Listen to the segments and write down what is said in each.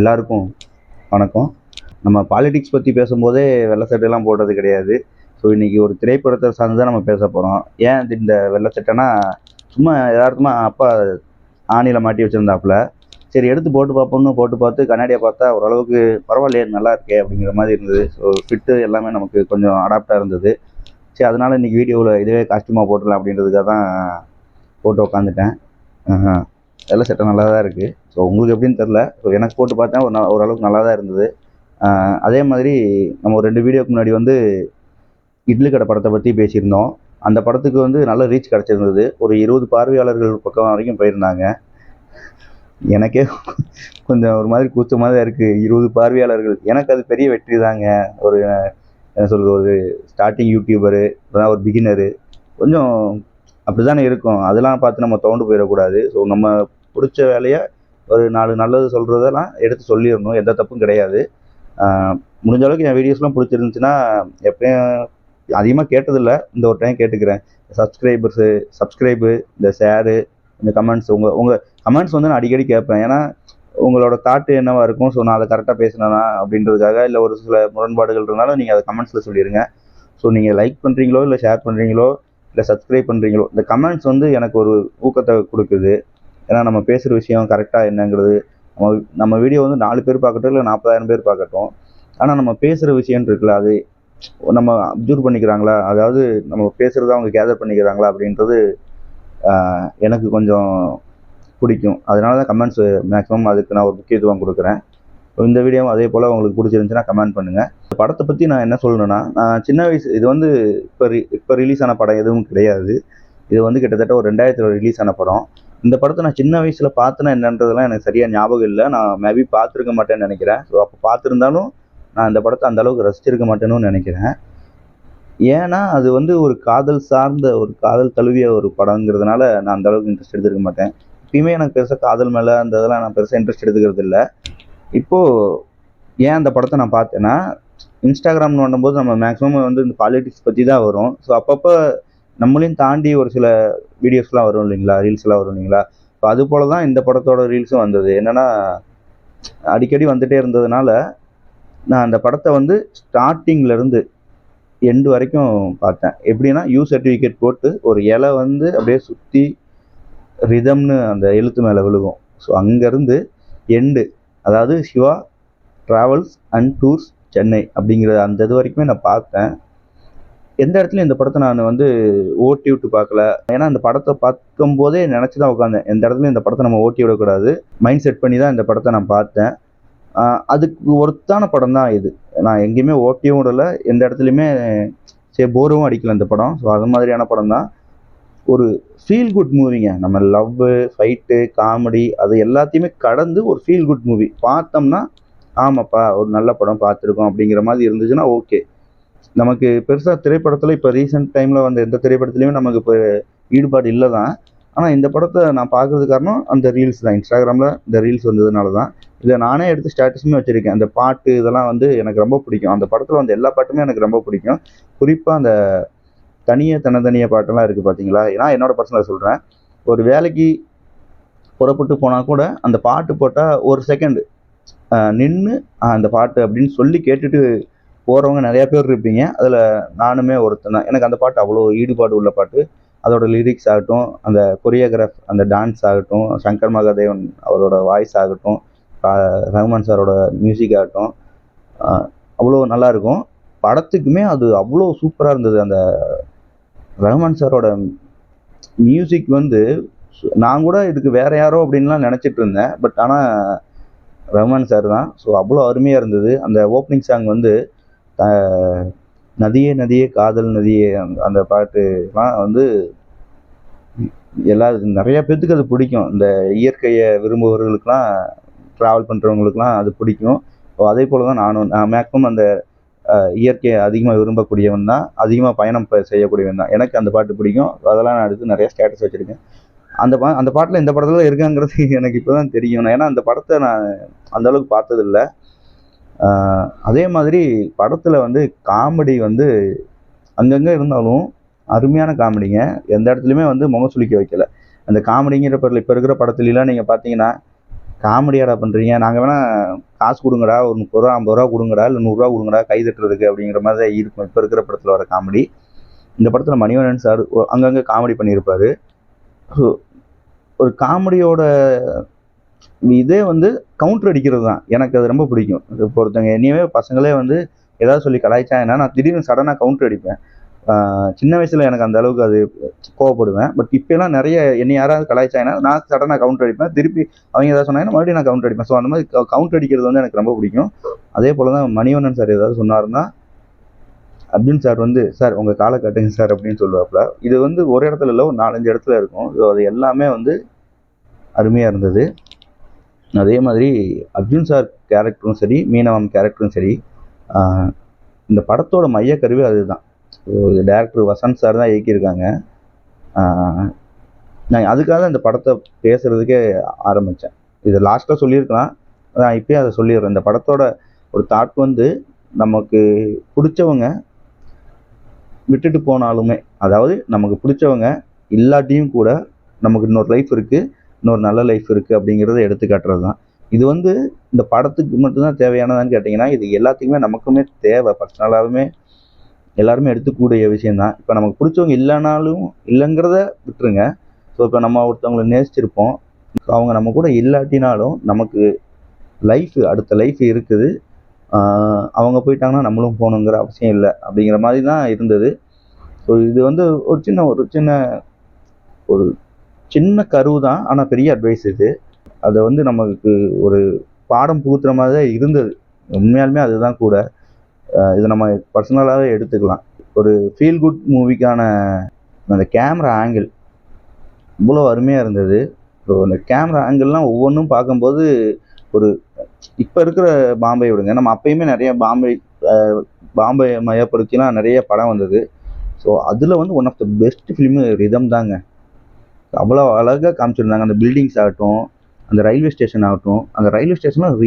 எல்லாருக்கும் வணக்கம். நம்ம பாலிடிக்ஸ் பற்றி பேசும்போதே வெள்ளை சட்டையெல்லாம் போடுறது கிடையாது. ஸோ இன்றைக்கி ஒரு திரைப்படத்தை சார்ந்து தான் நம்ம பேச போகிறோம். ஏன் இந்த வெள்ளை சட்டைனா, சும்மா யதார்த்தமாக அப்பா ஆணியில் மாட்டி வச்சுருந்தாப்புல, சரி எடுத்து போட்டு பார்ப்போம்னு போட்டு பார்த்து கண்ணாடியை பார்த்தா ஓரளவுக்கு பரவாயில்லையே, நல்லா இருக்கே அப்படிங்கிற மாதிரி இருந்தது. ஸோ ஃபிட்டு எல்லாமே நமக்கு கொஞ்சம் அடாப்டாக இருந்தது. சரி, அதனால் இன்றைக்கி வீடியோவில் இதுவே காஸ்ட்யூமாக போட்டுடலாம் அப்படின்றதுக்காக தான் போட்டு உட்காந்துட்டேன். வெள்ளை சட்டை நல்லா தான் இருக்குது. ஸோ உங்களுக்கு எப்படின்னு தெரில. ஸோ எனக்கு போட்டு பார்த்தேன், ஓரளவுக்கு நல்லா தான் இருந்தது. அதே மாதிரி நம்ம ஒரு 2 வீடியோக்கு முன்னாடி வந்து இட்லி கடை படத்தை பற்றி பேசியிருந்தோம். அந்த படத்துக்கு வந்து நல்ல ரீச் கிடச்சிருந்தது. ஒரு 20 பார்வையாளர்கள் பக்கம் வரைக்கும் போயிருந்தாங்க. எனக்கே கொஞ்சம் ஒரு மாதிரி கூச்சமாக தான் இருக்குது. 20 பார்வையாளர்கள் எனக்கு அது பெரிய வெற்றி தாங்க. ஒரு என்ன சொல்கிறது, ஒரு ஸ்டார்டிங் யூடியூபரு, அதான் ஒரு பிகினரு, கொஞ்சம் அப்படி தானே இருக்கும். அதெல்லாம் பார்த்து நம்ம துவண்டு போயிடக்கூடாது. ஸோ நம்ம பிடிச்ச வேலையை ஒரு 4 நல்லது சொல்கிறதெல்லாம் எடுத்து சொல்லிடணும். எந்த தப்பும் கிடையாது. முடிஞ்ச அளவுக்கு என் வீடியோஸ்லாம் பிடிச்சிருந்துச்சுன்னா, எப்பயும் அதிகமாக கேட்டதில்லை, இந்த ஒரு டைம் கேட்டுக்கிறேன். சப்ஸ்கிரைபு, இந்த ஷேரு, இந்த கமெண்ட்ஸ், உங்கள் கமெண்ட்ஸ் வந்து நான் அடிக்கடி கேட்பேன். ஏன்னா உங்களோட தாட்டு என்னவா இருக்கும், ஸோ நான் அதை கரெக்டாக பேசினேனா அப்படின்றதுக்காக, இல்லை ஒரு சில முரண்பாடுகள் இருந்தாலும் நீங்கள் அதை கமெண்ட்ஸில் சொல்லிடுங்க. ஸோ நீங்கள் லைக் பண்ணுறீங்களோ, இல்லை ஷேர் பண்ணுறீங்களோ, இல்லை சப்ஸ்கிரைப் பண்ணுறீங்களோ, இந்த கமெண்ட்ஸ் வந்து எனக்கு ஒரு ஊக்கத்தை கொடுக்குது. ஏன்னா நம்ம பேசுகிற விஷயம் கரெக்டாக என்னங்கிறது, நம்ம வீடியோ வந்து 4 பேர் பார்க்கட்டும், இல்லை 40,000 பேர் பார்க்கட்டும், ஆனால் நம்ம பேசுகிற விஷயம் இருக்குல்ல, அது நம்ம அப்சர்வ் பண்ணிக்கிறாங்களா, அதாவது நம்ம பேசுகிறத அவங்க கேதர் பண்ணிக்கிறாங்களா அப்படின்றது எனக்கு கொஞ்சம் பிடிக்கும். அதனால தான் கமெண்ட்ஸ் மேக்ஸிமம் அதுக்கு நான் ஒரு முக்கியத்துவம் கொடுக்குறேன். இந்த வீடியோவும் அதே போல் உங்களுக்கு பிடிச்சிருந்துச்சுன்னா கமெண்ட் பண்ணுங்கள். இந்த படத்தை பற்றி நான் என்ன சொல்லணுன்னா, நான் சின்ன வயசு, இது வந்து இப்போ ரிலீஸ் ஆன படம் எதுவும் கிடையாது. இது வந்து கிட்டத்தட்ட ஒரு 2000 ரிலீஸ் ஆன படம். இந்த படத்தை நான் சின்ன வயசில் பார்த்தேன்னா என்னன்றதெல்லாம் எனக்கு சரியாக ஞாபகம் இல்லை. நான் மேபி பார்த்துருக்க மாட்டேன்னு நினைக்கிறேன். ஸோ அப்போ பார்த்துருந்தாலும் நான் இந்த படத்தை அந்தளவுக்கு ரசிச்சிருக்க மாட்டேன்னு நினைக்கிறேன். ஏன்னா அது வந்து ஒரு காதல் சார்ந்த, ஒரு காதல் தழுவிய ஒரு படங்கிறதுனால நான் அந்தளவுக்கு இன்ட்ரெஸ்ட் எடுத்துருக்க மாட்டேன். இப்பயுமே எனக்கு பெருசாக காதல் மேலே அந்த இதெல்லாம் நான் பெருசாக இன்ட்ரெஸ்ட் எடுத்துக்கிறது இல்லை. இப்போது ஏன் அந்த படத்தை நான் பார்த்தேன்னா, இன்ஸ்டாகிராம் நோண்டும்போது நம்ம மேக்ஸிமம் வந்து இந்த பாலிடிக்ஸ் பற்றி தான் வரும். ஸோ அப்பப்போ நம்மளையும் தாண்டி ஒரு சில வீடியோஸ்லாம் வரும் இல்லைங்களா, ரீல்ஸ்லாம் வரும் இல்லைங்களா. ஸோ அது போல தான் இந்த படத்தோட ரீல்ஸும் வந்தது. என்னென்னா, அடிக்கடி வந்துகிட்டே இருந்ததுனால நான் அந்த படத்தை வந்து ஸ்டார்டிங்லேருந்து எண்டு வரைக்கும் பார்த்தேன். எப்படின்னா, யூ சர்டிஃபிகேட் போட்டு ஒரு இலை வந்து அப்படியே சுற்றி ரிதம்னு அந்த எழுத்து மேலே விழுகும். ஸோ அங்கேருந்து எண்டு, அதாவது Siva Travels and Tours Chennai அப்படிங்கிற அந்த இது வரைக்குமே நான் பார்த்தேன். எந்த இடத்துலையும் இந்த படத்தை நான் வந்து ஓட்டி விட்டு பார்க்கல. ஏன்னா இந்த படத்தை பார்க்கும்போதே நினச்சி தான் உட்காந்தேன், எந்த இடத்துலையும் இந்த படத்தை நம்ம ஓட்டி விடக்கூடாது, மைண்ட் செட் பண்ணி தான் இந்த படத்தை நான் பார்த்தேன். அதுக்கு ஒருத்தான படம் தான் இது. நான் எங்கேயுமே ஓட்டியும் விடலை, எந்த இடத்துலையுமே சரி போரும் அடிக்கல இந்த படம். ஸோ அது மாதிரியான படம் தான். ஒரு ஃபீல் குட் மூவிங்க. நம்ம லவ்வு, ஃபைட்டு, காமெடி அது எல்லாத்தையுமே கடந்து ஒரு ஃபீல் குட் மூவி பார்த்தோம்னா, ஆமாப்பா ஒரு நல்ல படம் பார்த்துருக்கோம் அப்படிங்கிற மாதிரி இருந்துச்சுன்னா ஓகே. நமக்கு பெருசாக திரைப்படத்தில் இப்போ ரீசெண்ட் டைமில் வந்த எந்த திரைப்படத்துலையுமே நமக்கு இப்போ ஈடுபாடு இல்லை தான். ஆனால் இந்த படத்தை நான் பார்க்குறது காரணம் அந்த ரீல்ஸ் தான். இன்ஸ்டாகிராமில் இந்த ரீல்ஸ் வந்ததுனால தான். இதை நானே எடுத்து ஸ்டேட்டஸுமே வச்சுருக்கேன். அந்த பாட்டு இதெல்லாம் வந்து எனக்கு ரொம்ப பிடிக்கும். அந்த படத்தில் வந்து எல்லா பாட்டுமே எனக்கு ரொம்ப பிடிக்கும். குறிப்பாக அந்த தனித்தனியாக பாட்டெல்லாம் இருக்குது பார்த்தீங்களா. ஏன்னா என்னோடய பர்சனலாக சொல்கிறேன், ஒரு வேலைக்கு புறப்பட்டு போனால் கூட அந்த பாட்டு போட்டால் ஒரு செகண்டு நின்று அந்த பாட்டு அப்படின்னு சொல்லி கேட்டுட்டு போகிறவங்க நிறையா பேர் இருப்பீங்க. அதில் நானுமே ஒருத்தன் தான். எனக்கு அந்த பாட்டு அவ்வளோ ஈடுபாடு உள்ள பாட்டு. அதோட லிரிக்ஸ் ஆகட்டும், அந்த கொரியோகிராஃப், அந்த டான்ஸ் ஆகட்டும், சங்கர் மகாதேவன் அவரோட வாய்ஸ் ஆகட்டும், ரஹ்மான் சாரோட மியூசிக் ஆகட்டும், அவ்வளோ நல்லாயிருக்கும். படத்துக்குமே அது அவ்வளோ சூப்பராக இருந்தது. அந்த ரஹ்மான் சாரோட மியூசிக் வந்து நான் கூட இதுக்கு வேறு யாரோ அப்படின்லாம் நினச்சிட்டு இருந்தேன். பட் ஆனால் ரஹ்மான் சார் தான். ஸோ அவ்வளோ அருமையாக இருந்தது. அந்த ஓப்பனிங் சாங் வந்து நதியே நதியே காதல் நதியே, அந்த பாட்டுலாம் வந்து நிறையா பேர்த்துக்கு அது பிடிக்கும். இந்த இயற்கையை விரும்புபவர்களுக்கெலாம், ட்ராவல் பண்ணுறவங்களுக்குலாம் அது பிடிக்கும். ஸோ அதே போல் தான் நான் மேக்ஸிமம் அந்த இயற்கையை அதிகமாக விரும்பக்கூடியவன் தான், அதிகமாக பயணம் செய்யக்கூடியவன் தான். எனக்கு அந்த பாட்டு பிடிக்கும். அதெல்லாம் நான் எடுத்து நிறையா ஸ்டேட்டஸ் வச்சுருக்கேன். அந்த பாட்டில் இந்த படத்தில் இருக்காங்கிறது எனக்கு இப்போ தான் தெரியும். ஏன்னா அந்த படத்தை நான் அந்தளவுக்கு பார்த்ததில்லை. அதே மாதிரி படத்தில் வந்து காமெடி வந்து அங்கங்கே இருந்தாலும் அருமையான காமெடிங்க. எந்த இடத்துலையுமே வந்து முகம் சுளிக்க வைக்கல. அந்த காமெடிங்கிற பேரில் இப்போ இருக்கிற படத்துலலாம் நீங்கள் பார்த்தீங்கன்னா, காமெடியாடா பண்ணுறீங்க, நாங்கள் வேணால் காசு கொடுங்கடா, ஒரு 30 ரூபா 50 ரூபா கொடுங்கடா, இல்லை 100 ரூபா கொடுங்கடா கை தட்டுறதுக்கு அப்படிங்கிற மாதிரி தான் இருக்கும் இப்போ இருக்கிற படத்தில் வர காமெடி. இந்த படத்தில் மணிவண்ணன் சார் அங்கங்கே காமெடி பண்ணியிருப்பார். ஸோ ஒரு காமெடியோட இதே வந்து கவுண்டர் அடிக்கிறது தான் எனக்கு அது ரொம்ப பிடிக்கும். இப்போ ஒருத்தவங்க என்னையவே பசங்களே வந்து ஏதாவது சொல்லி கலாய்ச்சாங்கன்னா நான் திடீர்னு சடனாக கவுண்டர் அடிப்பேன். சின்ன வயசில் எனக்கு அந்த அளவுக்கு அது கோவப்படுவேன். பட் இப்போலாம் நிறைய என்னை யாராவது கலாய்ச்சாங்கன்னா நான் சடனாக கவுண்டர் அடிப்பேன். திருப்பி அவங்க ஏதாவது சொன்னாங்கன்னா மறுபடியும் நான் கவுண்டர் அடிப்பேன். ஸோ அந்த மாதிரி கவுண்டர் அடிக்கிறது வந்து எனக்கு ரொம்ப பிடிக்கும். அதே போல் தான் மணிவண்ணன் சார் ஏதாவது சொன்னாருன்னா அர்ஜுன் சார் வந்து சார் உங்கள் காலை காட்டுங்க சார் அப்படின்னு சொல்லுவாப்புல. இது வந்து ஒரு இடத்துல இல்லை, ஒரு 4-5 இடத்துல இருக்கும். ஸோ அது எல்லாமே வந்து அருமையாக இருந்தது. அதே மாதிரி அர்ஜுன் சார் கேரக்டரும் சரி, மீனா மேம் கேரக்டரும் சரி, இந்த படத்தோட மையக்கருவே அதுதான். டேரக்டர் வசந்த் சார் தான் இயக்கியிருக்காங்க. நான் அதுக்காக தான் இந்த படத்தை பேசுகிறதுக்கே ஆரம்பித்தேன். இது லாஸ்ட்டாக சொல்லியிருக்கலாம், நான் இப்போயே அதை சொல்லிடுறேன். இந்த படத்தோட ஒரு தாட் வந்து நமக்கு பிடிச்சவங்க விட்டுட்டு போனாலுமே, அதாவது நமக்கு பிடிச்சவங்க இல்லாட்டியும் கூட நமக்கு இன்னொரு லைஃப் இருக்குது, இன்னொரு நல்ல லைஃப் இருக்குது அப்படிங்கிறத எடுத்து காட்டுறது தான். இது வந்து இந்த படத்துக்கு மட்டும்தான் தேவையானதான்னு கேட்டிங்கன்னா, இது எல்லாத்துக்குமே நமக்குமே தேவை. பர்சனலாகவுமே எல்லாருமே எடுத்துக்கூடிய விஷயந்தான். இப்போ நமக்கு பிடிச்சவங்க இல்லைனாலும் இல்லைங்கிறத விட்டுருங்க. ஸோ இப்போ நம்ம ஒருத்தவங்களை நேசிச்சிருப்போம், அவங்க நம்ம கூட இல்லாட்டினாலும் நமக்கு அடுத்த லைஃப் இருக்குது. அவங்க போயிட்டாங்கன்னா நம்மளும் போகணுங்கிற அவசியம் இல்லை அப்படிங்கிற மாதிரி தான் இருந்தது. ஸோ இது வந்து ஒரு சின்ன கருவு தான், ஆனால் பெரிய அட்வைஸ் இது. அதை வந்து நமக்கு ஒரு பாடம் புகுத்துற மாதிரி தான் இருந்தது. உண்மையாலுமே அதுதான் கூட. இதை நம்ம பர்சனலாகவே எடுத்துக்கலாம். ஒரு ஃபீல் குட் மூவிக்கான அந்த கேமரா ஆங்கிள் இவ்வளோ அருமையாக இருந்தது. ஸோ அந்த கேமரா ஆங்கிள்லாம் ஒவ்வொன்றும் பார்க்கும்போது ஒரு இப்போ இருக்கிற பாம்பே விடுங்க, நம்ம அப்பயுமே நிறைய பாம்பே மையப்படுத்திலாம் நிறைய படம் வந்தது. ஸோ அதில் வந்து one of the best film Rhythm தாங்க. அவ்வளோ அழகாக காமிச்சிருந்தாங்க. அந்த பில்டிங்ஸ் ஆகட்டும், அந்த ரயில்வே ஸ்டேஷன் ஆகட்டும், அந்த ரயில்வே ஸ்டேஷன்லாம்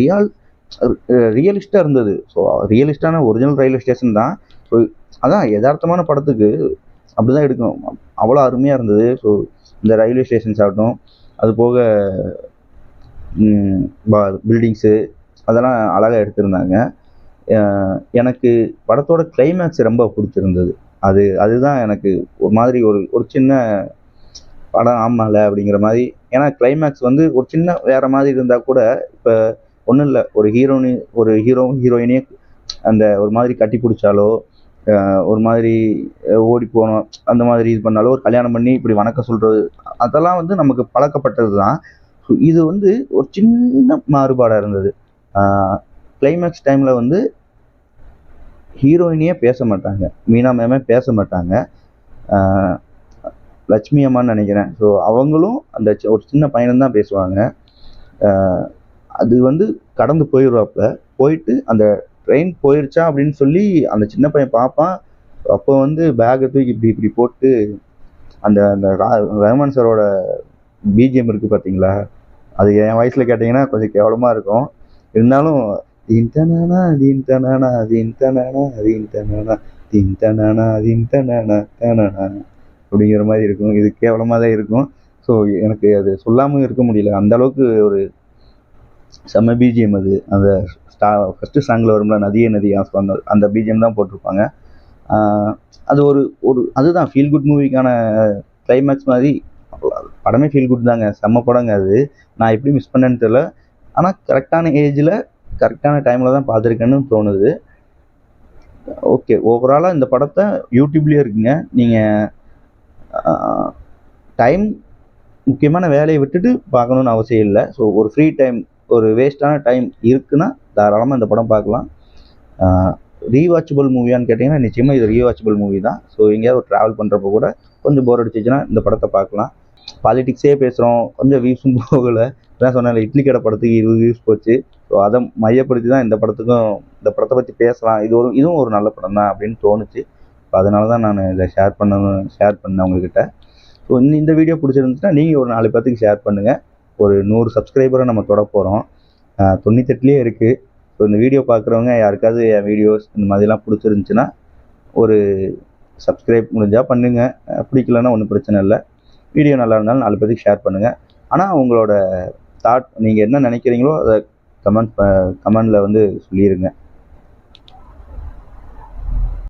ரியலிஸ்டாக இருந்தது. ஸோ ரியலிஸ்டான ஒரிஜினல் ரயில்வே ஸ்டேஷன் தான். ஸோ அதான் யதார்த்தமான படத்துக்கு அப்படி தான் எடுக்கணும். அவ்வளோ அருமையாக இருந்தது. ஸோ இந்த ரயில்வே ஸ்டேஷன்ஸ் ஆகட்டும், அது போக பில்டிங்ஸு அதெல்லாம் அழகாக எடுத்திருந்தாங்க. எனக்கு படத்தோட கிளைமேக்ஸ் ரொம்ப பிடிச்சிருந்தது. அதுதான் எனக்கு ஒரு மாதிரி ஒரு சின்ன படம் ஆமால அப்படிங்கிற மாதிரி. ஏன்னா கிளைமேக்ஸ் வந்து ஒரு சின்ன வேற மாதிரி இருந்தால் கூட, இப்போ ஒன்றும் இல்லை, ஒரு ஹீரோயினே அந்த ஒரு மாதிரி கட்டி பிடிச்சாலோ, ஒரு மாதிரி ஓடி போனோம் அந்த மாதிரி இது பண்ணாலோ, ஒரு கல்யாணம் பண்ணி இப்படி வணக்கம் சொல்கிறது, அதெல்லாம் வந்து நமக்கு பழக்கப்பட்டது தான். இது வந்து ஒரு சின்ன மாறுபாடாக இருந்தது. கிளைமேக்ஸ் டைமில் வந்து ஹீரோயினியே பேச மாட்டாங்க, மீனா மேமே பேச மாட்டாங்க, லட்சுமி அம்மான்னு நினைக்கிறேன். ஸோ அவங்களும் அந்த ஒரு சின்ன பையனும் பேசுவாங்க. அது வந்து கடந்து போயிடுவாப்புல. போயிட்டு அந்த ட்ரெயின் போயிடுச்சா அப்படின்னு சொல்லி அந்த சின்ன பையன் பார்ப்பான். அப்போ வந்து பேக்கை தூக்கி இப்படி இப்படி போட்டு அந்த அந்த ரஹ்மான் சாரோட பிஜிஎம் இருக்குது பார்த்தீங்களா, அது என் வயசில் கேட்டிங்கன்னா கொஞ்சம் கேவலமாக இருக்கும். இருந்தாலும் தீன்தனானா தீன்தனானா தீன்தனானா தீன்தனானா தீன்தனானா தீன்தனானா தனானா அப்படிங்கிற மாதிரி இருக்கும். இது கேவலமாக தான் இருக்கும். ஸோ எனக்கு அது சொல்லாமல் இருக்க முடியல. அந்த அளவுக்கு ஒரு செம்ம பிஜிஎம் அது. அந்த ஃபஸ்ட்டு சாங்கில் வரும்ல, நதியே நதி அந்த பிஜிஎம் தான் போட்டிருப்பாங்க. அது அதுதான் ஃபீல் குட் மூவிக்கான கிளைமேக்ஸ் மாதிரி. படமே ஃபீல் குட் தாங்க, செம்ம படங்க அது. நான் எப்படி மிஸ் பண்ணேன்னு தெரியல. ஆனால் கரெக்டான ஏஜில் கரெக்டான டைமில் தான் பார்த்துருக்கேன்னு தோணுது. ஓகே, ஓவராலாக இந்த படத்தை யூடியூப்லேயே இருக்குங்க. நீங்கள் டைம் முக்கியமான வேலையை விட்டுட்டு பார்க்கணுன்னு அவசியம் இல்லை. ஸோ ஒரு ஃப்ரீ டைம், ஒரு வேஸ்ட்டான டைம் இருக்குன்னா தாராளமாக இந்த படம் பார்க்கலாம். ரீவாச்சபிள் மூவியான்னு கேட்டிங்கன்னா நிச்சயமாக இது ரீவாச்சபிள் மூவி தான். ஸோ எங்கேயாவது ஒரு ட்ராவல் பண்ணுறப்போ கூட கொஞ்சம் போர் அடிச்சிச்சுன்னா இந்த படத்தை பார்க்கலாம். பாலிட்டிக்ஸே பேசுகிறோம், கொஞ்சம் வியூஸும் போகலை. அதான் சொன்னேன், இட்லி கடை படத்துக்கு 20 வியூஸ் போச்சு. ஸோ அதை மையப்படுத்தி தான் இந்த படத்தை பற்றி பேசலாம், இதுவும் ஒரு நல்ல படம் தான் அப்படின்னு தோணுச்சு. ஸோ அதனால தான் நான் இதை ஷேர் பண்ணேன் உங்ககிட்ட. ஸோ இந்த வீடியோ பிடிச்சிருந்துச்சுன்னா நீங்கள் ஒரு 4 பேர்த்துக்கு ஷேர் பண்ணுங்கள். ஒரு 100 சப்ஸ்கிரைபரை நம்ம தொட போகிறோம். 98 இருக்குது. ஸோ இந்த வீடியோ பார்க்குறவங்க யாருக்காவது என் வீடியோஸ் இந்த மாதிரிலாம் பிடிச்சிருந்துச்சுன்னா ஒரு சப்ஸ்கிரைப் முடிஞ்சால் பண்ணுங்கள், பிடிக்கலன்னா ஒன்றும் பிரச்சனை இல்லை. வீடியோ நல்லா இருந்தாலும் 4 பேருக்கு ஷேர் பண்ணுங்கள். ஆனால் உங்களோட தாட் நீங்கள் என்ன நினைக்கிறீங்களோ அதை கமெண்ட்ல வந்து சொல்லிடுங்க.